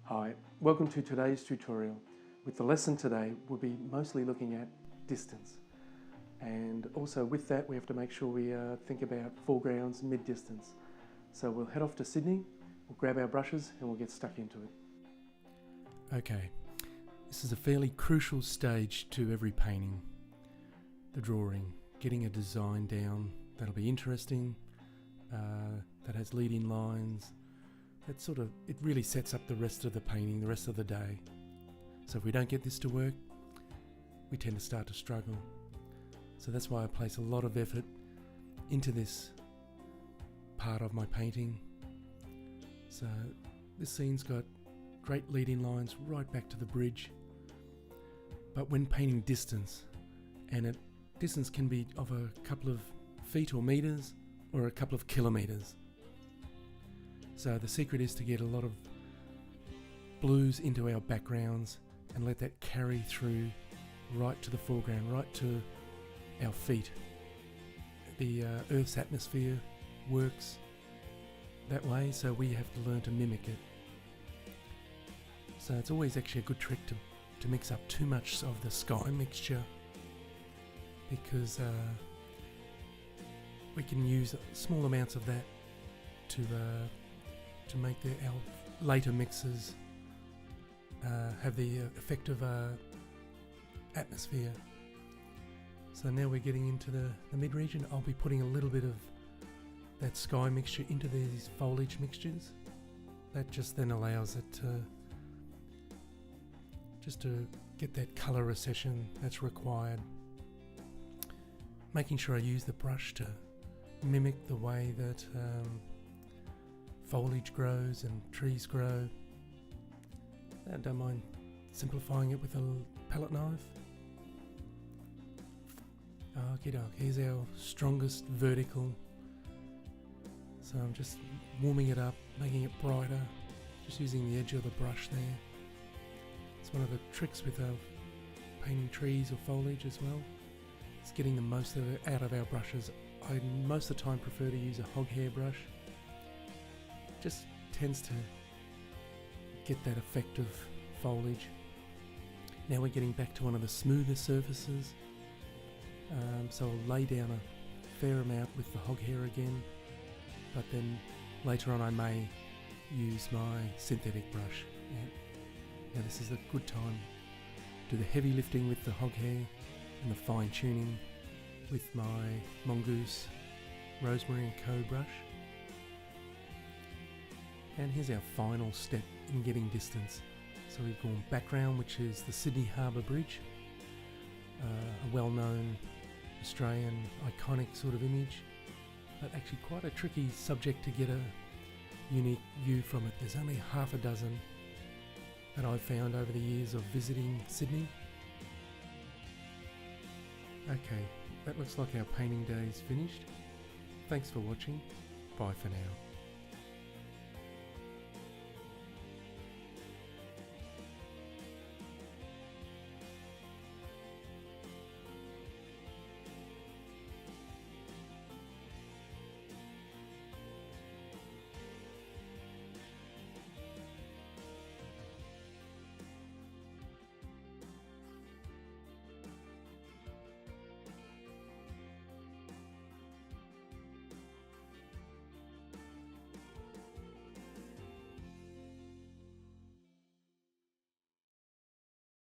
Hi, welcome to today's tutorial. With the lesson today, we'll be mostly looking at distance. And also with that, we have to make sure we think about foregrounds, mid-distance. So we'll head off to Sydney, we'll grab our brushes and we'll get stuck into it. Okay, this is a fairly crucial stage to every painting. The drawing, getting a design down that'll be interesting, that has leading lines. It really sets up the rest of the painting, the rest of the day. So if we don't get this to work, we tend to start to struggle. So that's why I place a lot of effort into this part of my painting. So this scene's got great leading lines right back to the bridge. But when painting distance, distance can be of a couple of feet or meters or a couple of kilometers. So the secret is to get a lot of blues into our backgrounds and let that carry through right to the foreground, right to our feet. The Earth's atmosphere works that way, so we have to learn to mimic it. So it's always actually a good trick to mix up too much of the sky mixture, because we can use small amounts of that to make our later mixes have the effect of atmosphere. So now we're getting into the mid-region. I'll be putting a little bit of that sky mixture into these foliage mixtures. That just then allows it to get that colour recession that's required. Making sure I use the brush to mimic the way that foliage grows and trees grow. I don't mind simplifying it with a palette knife. Okie doke, here's our strongest vertical. So I'm just warming it up, making it brighter, just using the edge of the brush there. It's one of the tricks with painting trees or foliage as well. It's getting the most of it out of our brushes. I most of the time prefer to use a hog hair brush. Just tends to get that effect of foliage. Now we're getting back to one of the smoother surfaces. So I'll lay down a fair amount with the hog hair again, but then later on I may use my synthetic brush. Yeah. Now this is a good time to do the heavy lifting with the hog hair and the fine tuning with my Mongoose Rosemary & Co brush. And here's our final step in getting distance. So we've gone background, which is the Sydney Harbour Bridge, a well-known Australian iconic sort of image, but actually quite a tricky subject to get a unique view from it. There's only half a dozen that I've found over the years of visiting Sydney. Okay, that looks like our painting day is finished. Thanks for watching. Bye for now.